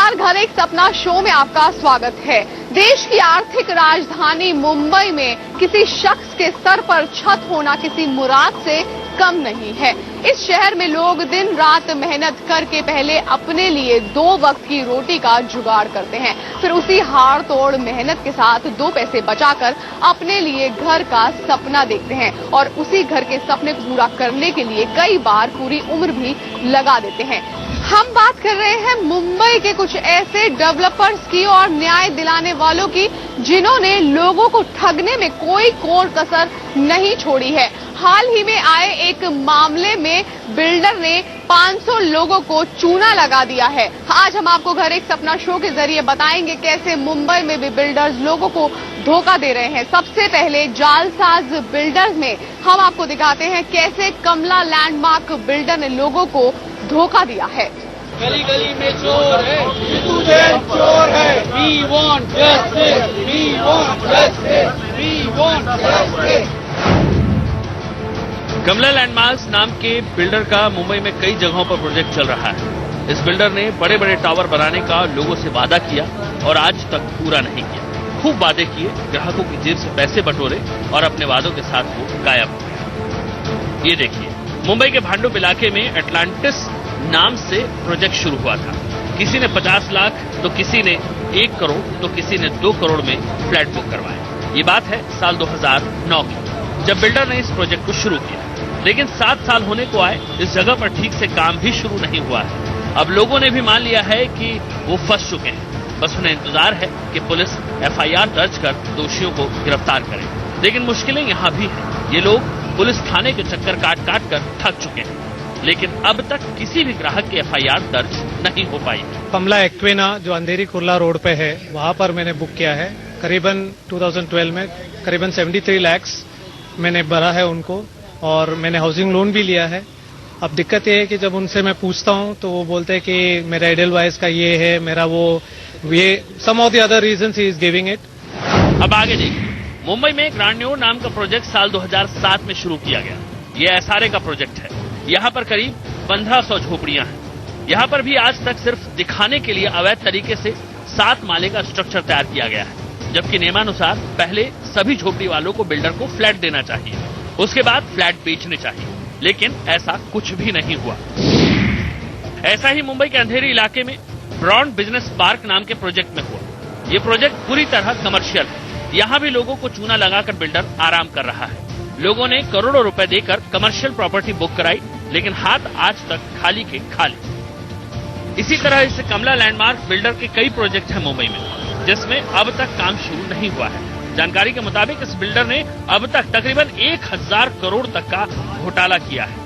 नमस्कार, घर एक सपना शो में आपका स्वागत है। देश की आर्थिक राजधानी मुंबई में किसी शख्स के सर पर छत होना किसी मुराद से कम नहीं है। इस शहर में लोग दिन रात मेहनत करके पहले अपने लिए 2 वक्त की रोटी का जुगाड़ करते हैं, फिर उसी हाड़ तोड़ मेहनत के साथ 2 पैसे बचाकर अपने लिए घर का सपना देखते हैं और उसी घर के सपने को पूरा करने के लिए कई बार पूरी उम्र भी लगा देते हैं। हम बात कर रहे हैं मुंबई के कुछ ऐसे डेवलपर्स की और न्याय दिलाने वालों की जिन्होंने लोगों को ठगने में कोई कोर कसर नहीं छोड़ी है। हाल ही में आए एक मामले में बिल्डर ने 500 लोगों को चूना लगा दिया है। आज हम आपको घर एक सपना शो के जरिए बताएंगे कैसे मुंबई में भी बिल्डर्स लोगों को धोखा दे रहे हैं। सबसे पहले जालसाज बिल्डर्स में हम आपको दिखाते हैं कैसे कमला लैंडमार्क बिल्डर ने लोगों को धोखा दिया है। गली गली में चोर है, जीतू जैन चोर है। We want justice, we want justice, we want justice। Kamla Landmarks नाम के बिल्डर का मुंबई में कई जगहों पर प्रोजेक्ट चल रहा है। इस बिल्डर ने बड़े बड़े टावर बनाने का लोगों से वादा किया और आज तक पूरा नहीं किया। खूब वादे किए, ग्राहकों की जेब से पैसे बटोरे और अपने वादों के साथ वो गायब हो गया। ये देखिए, मुंबई के भांडुप इलाके में एटलांटिस नाम से प्रोजेक्ट शुरू हुआ था। किसी ने 50 लाख तो किसी ने 1 करोड़ तो किसी ने 2 करोड़ में फ्लैट बुक करवाए। ये बात है साल 2009 की, जब बिल्डर ने इस प्रोजेक्ट को शुरू किया। लेकिन 7 साल होने को आए, इस जगह पर ठीक से काम भी शुरू नहीं हुआ है। अब लोगों ने भी मान लिया है कि वो फंस चुके हैं। बस उन्हें इंतजार है कि पुलिस FIR दर्ज कर दोषियों को गिरफ्तार करे। लेकिन मुश्किलें यहाँ भी हैं। ये लोग पुलिस थाने के चक्कर काट काट कर थक चुके हैं, लेकिन अब तक किसी भी ग्राहक की FIR दर्ज नहीं हो पाई। कमला एक्वेना जो अंधेरी कुर्ला रोड पे है, वहां पर मैंने बुक किया है। करीबन 2012 में करीबन 73 लाख मैंने भरा है उनको और मैंने हाउसिंग लोन भी लिया है। अब दिक्कत ये है कि जब उनसे मैं पूछता हूं तो वो बोलते हैं कि मेरा एडलवाइज का ये है, मेरा वो ये some of the other reasons he is giving it. अब आगे देखिए, मुंबई में ग्रांडियोर नाम का प्रोजेक्ट साल 2007 में शुरू किया गया। ये SRA का प्रोजेक्ट है। यहाँ पर करीब 1500 झोपड़ियां हैं। यहाँ पर भी आज तक सिर्फ दिखाने के लिए अवैध तरीके से 7 माले का स्ट्रक्चर तैयार किया गया है, जबकि नियमानुसार पहले सभी झोपड़ी वालों को बिल्डर को फ्लैट देना चाहिए, उसके बाद फ्लैट बेचने चाहिए। लेकिन ऐसा कुछ भी नहीं हुआ। ऐसा ही मुंबई के अंधेरी इलाके में ब्रॉन्ड बिजनेस पार्क नाम के प्रोजेक्ट में हुआ। ये प्रोजेक्ट पूरी तरह कमर्शियल है। यहाँ भी लोगों को चूना लगाकर बिल्डर आराम कर रहा है। लोगों ने करोड़ों रुपए देकर कमर्शियल प्रॉपर्टी बुक कराई, लेकिन हाथ आज तक खाली के खाली। इसी तरह इस कमला लैंडमार्क बिल्डर के कई प्रोजेक्ट हैं मुंबई में, जिसमें अब तक काम शुरू नहीं हुआ है। जानकारी के मुताबिक इस बिल्डर ने अब तक तकरीबन 1000 करोड़ तक का घोटाला किया है।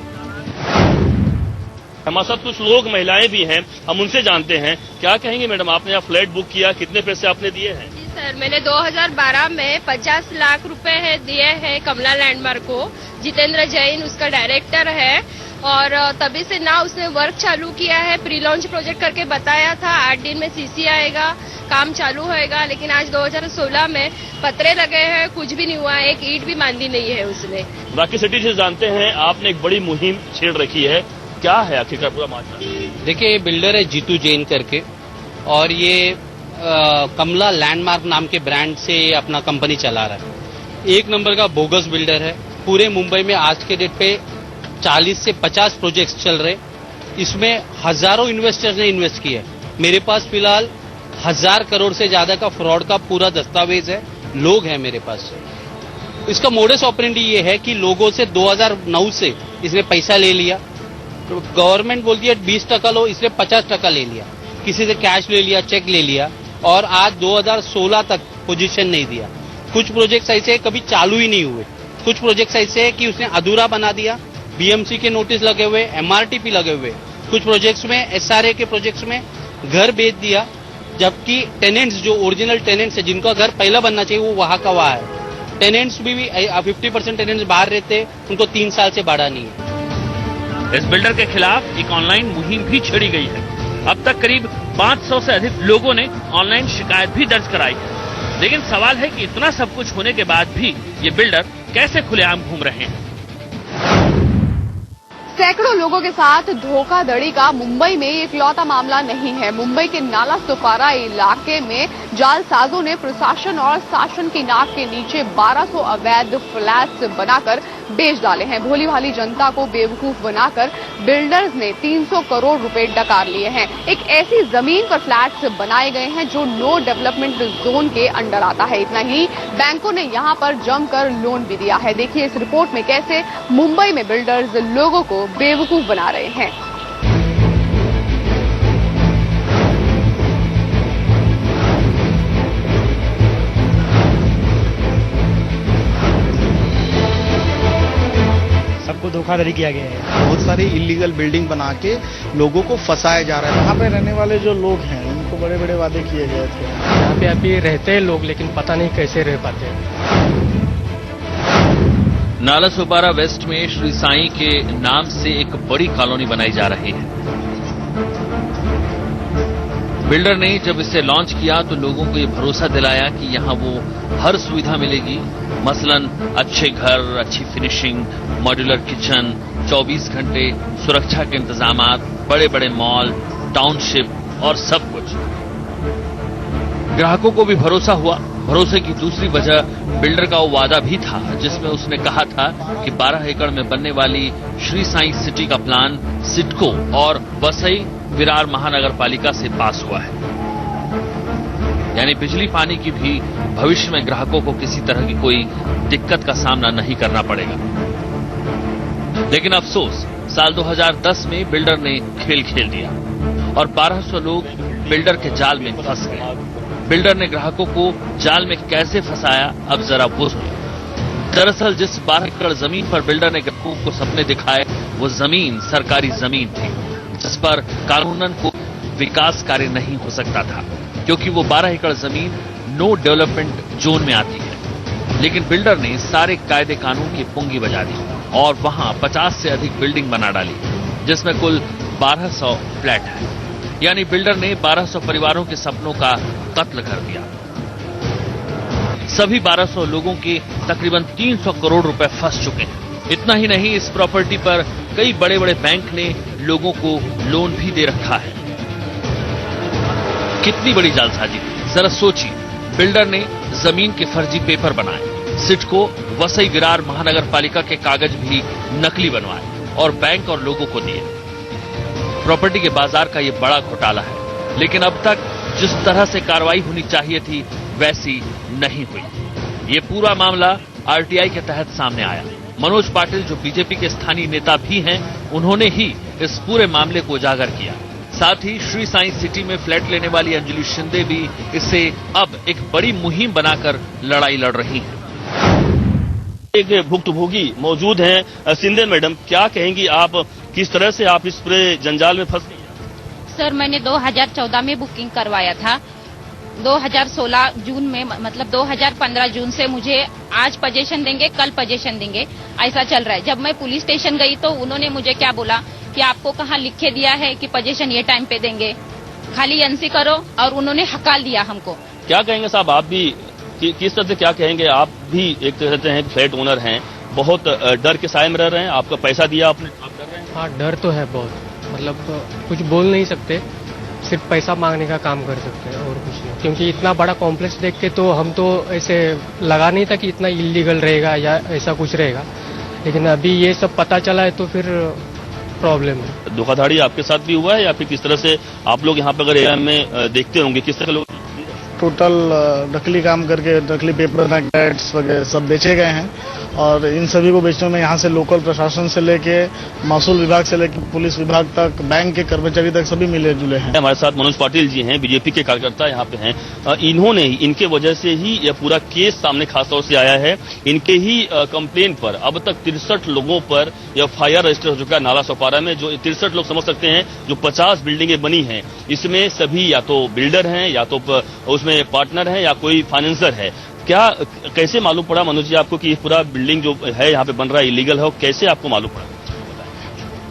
हमारे साथ कुछ लोग, महिलाएं भी हैं, हम उनसे जानते हैं। क्या कहेंगे मैडम, आपने यहाँ फ्लैट बुक किया, कितने पैसे आपने दिए हैं? जी सर, मैंने 2012 में 50 लाख रुपए दिए हैं कमला लैंडमार्क को। जितेंद्र जैन उसका डायरेक्टर है और तभी से ना उसने वर्क चालू किया है। प्री लॉन्च प्रोजेक्ट करके बताया था 8 दिन में CC आएगा, काम चालू होएगा, लेकिन आज 2016 में पत्रे लगे हैं, कुछ भी नहीं हुआ, एक ईंट भी बांधी नहीं है उसने। बाकी सिटी से जानते हैं आपने एक बड़ी मुहिम छेड़ रखी है, क्या है आखिरकार पूरा मामला? देखिए, बिल्डर है जीतू जैन करके और ये कमला लैंडमार्क नाम के ब्रांड से अपना कंपनी चला रहा है। 1 नंबर का बोगस बिल्डर है। पूरे मुंबई में आज के डेट पे 40 से 50 प्रोजेक्ट्स चल रहे। इसमें हजारों इन्वेस्टर्स ने इन्वेस्ट किया। मेरे पास फिलहाल 1000 करोड़ से ज्यादा का फ्रॉड का पूरा दस्तावेज है, लोग हैं मेरे पास। इसका मोडस ऑपरेंडी ये है कि लोगों से 2009 से इसने पैसा ले लिया। तो गवर्नमेंट बोलती है 20% लो, इसने 50% ले लिया। किसी से कैश ले लिया, चेक ले लिया और आज 2016 तक पोजीशन नहीं दिया। कुछ प्रोजेक्ट्स ऐसे कभी चालू ही नहीं हुए। कुछ प्रोजेक्ट्स ऐसे है कि उसने अधूरा बना दिया। BMC के नोटिस लगे हुए, MRTP लगे हुए। कुछ प्रोजेक्ट्स में, SRA के प्रोजेक्ट्स में घर बेच दिया, जबकि टेनेंट्स जो ओरिजिनल टेनेंट्स है, जिनका घर पहला बनना चाहिए, वो वहां का वहां है। टेनेंट्स भी 50% टेनेंट्स बाहर रहते, उनको 3 साल से बढ़ा नहीं है। इस बिल्डर के खिलाफ एक ऑनलाइन मुहिम भी छेड़ी गई है। अब तक करीब 500 से अधिक लोगों ने ऑनलाइन शिकायत भी दर्ज कराई है। लेकिन सवाल है कि इतना सब कुछ होने के बाद भी ये बिल्डर कैसे खुलेआम घूम रहे हैं। सैकड़ों लोगों के साथ धोखाधड़ी का मुंबई में इकलौता मामला नहीं है। मुंबई के नाला सुपारा इलाके में जालसाजों ने प्रशासन और शासन की नाक के नीचे 1200 अवैध फ्लैट्स बनाकर बेच डाले हैं। भोली भाली जनता को बेवकूफ बनाकर बिल्डर्स ने 300 करोड़ रुपए डकार लिए हैं। एक ऐसी जमीन पर फ्लैट्स बनाए गए हैं जो नो डेवलपमेंट जोन के अंडर आता है। इतना ही, बैंकों ने यहां पर जमकर लोन भी दिया है। देखिए इस रिपोर्ट में कैसे मुंबई में बिल्डर्स लोगों को बेवकूफ बना रहे हैं। सबको धोखाधड़ी किया गया है। बहुत सारी इलीगल बिल्डिंग बना के लोगों को फंसाया जा रहा है। यहाँ पे रहने वाले जो लोग हैं उनको बड़े बड़े वादे किए गए थे। यहाँ पे अभी रहते हैं लोग, लेकिन पता नहीं कैसे रह पाते हैं। नाला सुपारा वेस्ट में श्री साईं के नाम से एक बड़ी कॉलोनी बनाई जा रही है। बिल्डर ने जब इसे लॉन्च किया तो लोगों को ये भरोसा दिलाया कि यहां वो हर सुविधा मिलेगी, मसलन अच्छे घर, अच्छी फिनिशिंग, मॉड्यूलर किचन, 24 घंटे सुरक्षा के इंतजामात, बड़े बड़े मॉल, टाउनशिप और सब कुछ। ग्राहकों को भी भरोसा हुआ। भरोसे की दूसरी वजह बिल्डर का वो वादा भी था जिसमें उसने कहा था कि 12 एकड़ में बनने वाली श्री साईं सिटी का प्लान सिडको और वसई विरार महानगर पालिका से पास हुआ है। यानी बिजली पानी की भी भविष्य में ग्राहकों को किसी तरह की कोई दिक्कत का सामना नहीं करना पड़ेगा। लेकिन अफसोस, साल 2010 में बिल्डर ने खेल खेल दिया और 1200 लोग बिल्डर के जाल में फंस गए। बिल्डर ने ग्राहकों को जाल में कैसे फंसाया, अब जरा वो सुनिए। दरअसल जिस 12 एकड़ जमीन पर बिल्डर ने ग्राहकों को सपने दिखाए, वो जमीन सरकारी जमीन थी जिस पर कानूनन को विकास कार्य नहीं हो सकता था, क्योंकि वो 12 एकड़ जमीन नो डेवलपमेंट जोन में आती है। लेकिन बिल्डर ने सारे कायदे कानून की पुंगी बजा दी और वहां 50 से अधिक बिल्डिंग बना डाली, जिसमें कुल 1200 फ्लैट है। यानी बिल्डर ने 1200 परिवारों के सपनों का कत्ल कर दिया। सभी 1200 लोगों के तकरीबन 300 करोड़ रुपए फंस चुके हैं। इतना ही नहीं, इस प्रॉपर्टी पर कई बड़े बड़े बैंक ने लोगों को लोन भी दे रखा है। कितनी बड़ी जालसाजी थी, जरा सोचिए। बिल्डर ने जमीन के फर्जी पेपर बनाए, सिडको वसई विरार महानगर पालिका के कागज भी नकली बनवाए और बैंक और लोगों को दिए। प्रॉपर्टी के बाजार का ये बड़ा घोटाला है, लेकिन अब तक जिस तरह से कार्रवाई होनी चाहिए थी वैसी नहीं हुई। ये पूरा मामला आरटीआई के तहत सामने आया। मनोज पाटिल, जो बीजेपी के स्थानीय नेता भी हैं, उन्होंने ही इस पूरे मामले को उजागर किया। साथ ही श्री साईं सिटी में फ्लैट लेने वाली अंजलि शिंदे भी इससे अब एक बड़ी मुहिम बनाकर लड़ाई लड़ रही हैं। एक भुक्तभोगी मौजूद हैं। शिंदे मैडम, क्या कहेंगी आप, किस तरह से आप इस पूरे जंजाल में फंस गई? सर, मैंने 2014 में बुकिंग करवाया था। 2016 जून में, मतलब 2015 जून से मुझे आज पोजीशन देंगे, कल पोजीशन देंगे, ऐसा चल रहा है। जब मैं पुलिस स्टेशन गई तो उन्होंने मुझे क्या बोला कि आपको कहाँ लिख के दिया है कि पोजीशन ये टाइम पे देंगे, खाली एनसी करो, और उन्होंने हकाल दिया हमको। क्या कहेंगे साहब, आप भी किस तरह से क्या कहेंगे? आप भी एक तरह से हैं, फ्लैट ओनर हैं, बहुत डर के साए में रह रहे हैं। आपका पैसा दिया आपने, आप कर रहे हैं? हाँ, डर तो है बहुत, मतलब कुछ बोल नहीं सकते, सिर्फ पैसा मांगने का काम कर सकते हैं और कुछ नहीं। क्योंकि इतना बड़ा कॉम्प्लेक्स देख के तो हम तो ऐसे लगा नहीं था कि इतना इलीगल रहेगा या ऐसा कुछ रहेगा, लेकिन अभी ये सब पता चला है तो फिर प्रॉब्लम है। धोखाधड़ी आपके साथ भी हुआ है या फिर किस तरह से आप लोग यहाँ पे अगर एरिया में देखते होंगे, किस तरह लोग टोटल नकली काम करके नकली पेपर पैकेट्स वगैरह सब बेचे गए हैं और इन सभी को बेचने में यहाँ से लोकल प्रशासन से लेके महसूल विभाग से लेके पुलिस विभाग तक, बैंक के कर्मचारी तक सभी मिले जुले हैं। हमारे साथ मनोज पाटिल जी हैं, बीजेपी के कार्यकर्ता यहाँ पे हैं। इन्होंने ही, इनके वजह से ही यह पूरा केस सामने खासतौर से आया है। इनके ही कंप्लेन पर अब तक 63 लोगों पर एफआईआर रजिस्टर हो चुका है नाला सुपारा में। जो 63 लोग समझ सकते हैं, जो 50 बिल्डिंगें बनी हैं, इसमें सभी या तो बिल्डर हैं या तो उसमें पार्टनर है या कोई फाइनेंसर है। क्या, कैसे मालूम पड़ा मनोज जी आपको कि ये पूरा बिल्डिंग जो है यहाँ पे बन रहा है इलीगल है, और कैसे आपको मालूम पड़ा?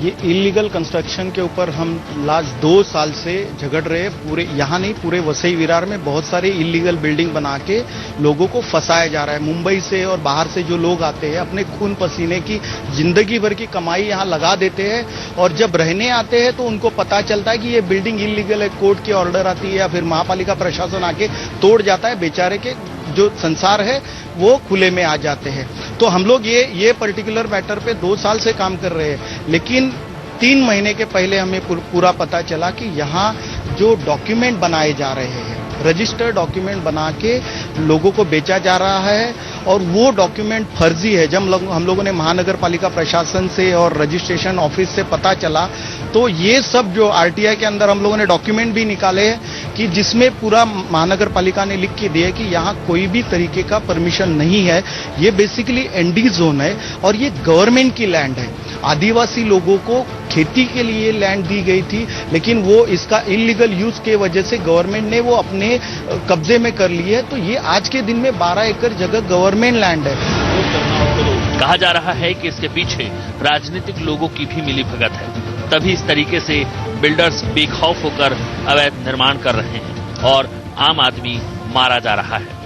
ये इलीगल कंस्ट्रक्शन के ऊपर हम लास्ट 2 साल से झगड़ रहे हैं। पूरे यहाँ नहीं, पूरे वसई विरार में बहुत सारी इलीगल बिल्डिंग बना के लोगों को फंसाया जा रहा है। मुंबई से और बाहर से जो लोग आते हैं अपने खून पसीने की जिंदगी भर की कमाई यहाँ लगा देते हैं, और जब रहने आते हैं तो उनको पता चलता है कि ये बिल्डिंग इलीगल है, कोर्ट की ऑर्डर आती है या फिर महापालिका प्रशासन आके तोड़ जाता है, बेचारे के जो संसार है वो खुले में आ जाते हैं। तो हम लोग ये पर्टिकुलर मैटर पे 2 साल से काम कर रहे हैं, लेकिन 3 महीने के पहले हमें पूरा पता चला कि यहाँ जो डॉक्यूमेंट बनाए जा रहे हैं, रजिस्टर्ड डॉक्यूमेंट बना के लोगों को बेचा जा रहा है, और वो डॉक्यूमेंट फर्जी है। जब हम लोगों ने महानगर पालिका प्रशासन से और रजिस्ट्रेशन ऑफिस से पता चला, तो ये सब जो आरटीआई के अंदर हम लोगों ने डॉक्यूमेंट भी निकाले हैं कि जिसमें पूरा महानगर पालिका ने लिख के दिया कि यहाँ कोई भी तरीके का परमिशन नहीं है। ये बेसिकली एनडी जोन है और ये गवर्नमेंट की लैंड है। आदिवासी लोगों को खेती के लिए लैंड दी गई थी, लेकिन वो इसका इलीगल यूज के वजह से गवर्नमेंट ने वो अपने कब्जे में कर ली है। तो ये आज के दिन में 12 एकड़ जगह गवर्नमेंट लैंड है। कहा जा रहा है कि इसके पीछे राजनीतिक लोगों की भी मिलीभगत है, तभी इस तरीके से बिल्डर्स बेखौफ होकर अवैध निर्माण कर रहे हैं और आम आदमी मारा जा रहा है।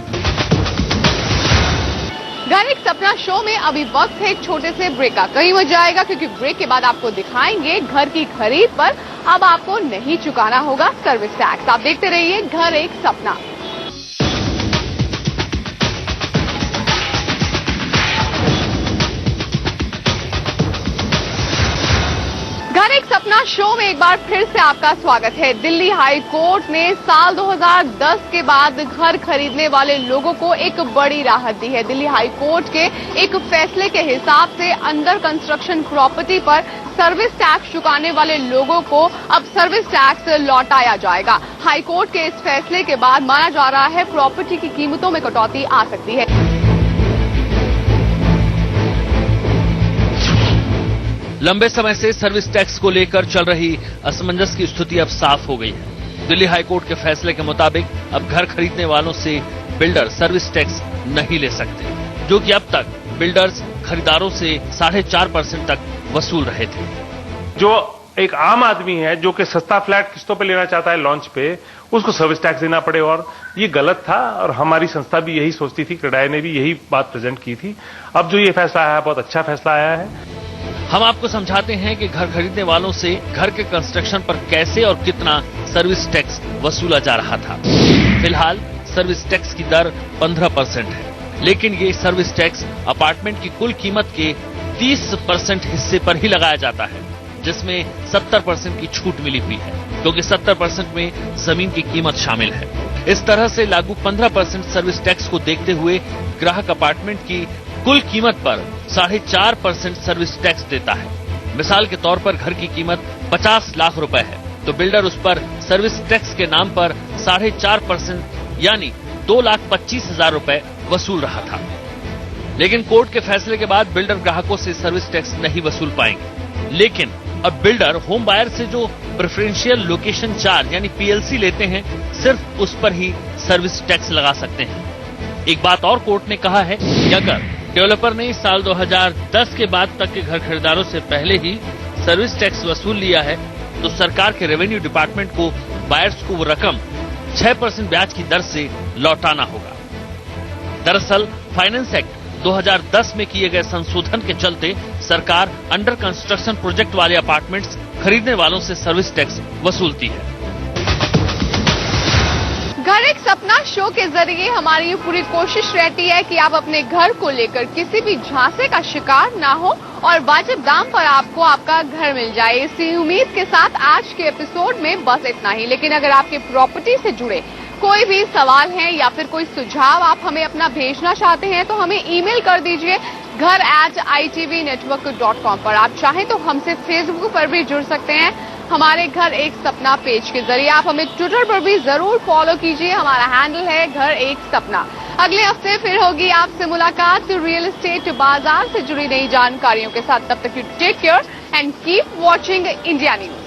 घर एक सपना शो में अभी वक्त है एक छोटे से ब्रेक का। कहीं मत जाएगा, क्योंकि ब्रेक के बाद आपको दिखाएंगे घर की खरीद पर अब आपको नहीं चुकाना होगा सर्विस टैक्स। आप देखते रहिए घर एक सपना। घर एक सपना शो में एक बार फिर से आपका स्वागत है। दिल्ली हाई कोर्ट ने साल 2010 के बाद घर खरीदने वाले लोगों को एक बड़ी राहत दी है। दिल्ली हाई कोर्ट के एक फैसले के हिसाब से अंडर कंस्ट्रक्शन प्रॉपर्टी पर सर्विस टैक्स चुकाने वाले लोगों को अब सर्विस टैक्स लौटाया जाएगा। हाई कोर्ट के इस फैसले के बाद माना जा रहा है प्रॉपर्टी की कीमतों में कटौती आ सकती है। लंबे समय से सर्विस टैक्स को लेकर चल रही असमंजस की स्थिति अब साफ हो गई है। दिल्ली हाईकोर्ट के फैसले के मुताबिक अब घर खरीदने वालों से बिल्डर सर्विस टैक्स नहीं ले सकते, जो कि अब तक बिल्डर्स खरीदारों से 4.5% तक वसूल रहे थे। जो एक आम आदमी है जो कि सस्ता फ्लैट किस्तों पे लेना चाहता है लॉन्च पे, उसको सर्विस टैक्स देना पड़े, और ये गलत था। और हमारी संस्था भी यही सोचती थी, क्रेडाई ने भी यही बात प्रेजेंट की थी। अब जो ये फैसला आया है बहुत अच्छा फैसला आया है। हम आपको समझाते हैं कि घर खरीदने वालों से घर के कंस्ट्रक्शन पर कैसे और कितना सर्विस टैक्स वसूला जा रहा था। फिलहाल सर्विस टैक्स की दर 15% है, लेकिन ये सर्विस टैक्स अपार्टमेंट की कुल कीमत के 30% हिस्से पर ही लगाया जाता है, जिसमें 70% की छूट मिली हुई है, क्योंकि 70% में जमीन की कीमत शामिल है। इस तरह से लागू 15% सर्विस टैक्स को देखते हुए ग्राहक अपार्टमेंट की कुल कीमत पर 4.5% सर्विस टैक्स देता है। मिसाल के तौर पर घर की कीमत 50 लाख रुपए है, तो बिल्डर उस पर सर्विस टैक्स के नाम पर 4.5% यानी 2,25,000 रुपए वसूल रहा था। लेकिन कोर्ट के फैसले के बाद बिल्डर ग्राहकों से सर्विस टैक्स नहीं वसूल पाएंगे। लेकिन अब बिल्डर होम बायर से जो प्रेफरेंशियल लोकेशन चार्ज यानी पीएलसी लेते हैं, सिर्फ उस पर ही सर्विस टैक्स लगा सकते हैं। एक बात और कोर्ट ने कहा है कि अगर डेवलपर ने साल 2010 के बाद तक के घर खरीदारों से पहले ही सर्विस टैक्स वसूल लिया है, तो सरकार के रेवेन्यू डिपार्टमेंट को बायर्स को वो रकम 6% ब्याज की दर से लौटाना होगा। दरअसल फाइनेंस एक्ट 2010 में किए गए संशोधन के चलते सरकार अंडर कंस्ट्रक्शन प्रोजेक्ट वाले अपार्टमेंट्स खरीदने वालों से सर्विस टैक्स वसूलती है। घर एक सपना शो के जरिए हमारी ये पूरी कोशिश रहती है कि आप अपने घर को लेकर किसी भी झांसे का शिकार ना हो और वाजिब दाम पर आपको आपका घर मिल जाए। इसी उम्मीद के साथ आज के एपिसोड में बस इतना ही। लेकिन अगर आपके प्रॉपर्टी से जुड़े कोई भी सवाल है या फिर कोई सुझाव आप हमें अपना भेजना चाहते हैं, तो हमें ईमेल कर दीजिए घर@itvnetwork.com पर। आप चाहें तो हमसे फेसबुक पर भी जुड़ सकते हैं हमारे घर एक सपना पेज के जरिए। आप हमें ट्विटर पर भी जरूर फॉलो कीजिए, हमारा हैंडल है घर एक सपना। अगले हफ्ते फिर होगी आपसे मुलाकात रियल एस्टेट बाजार से जुड़ी नई जानकारियों के साथ। तब तक you take care and keep watching India news.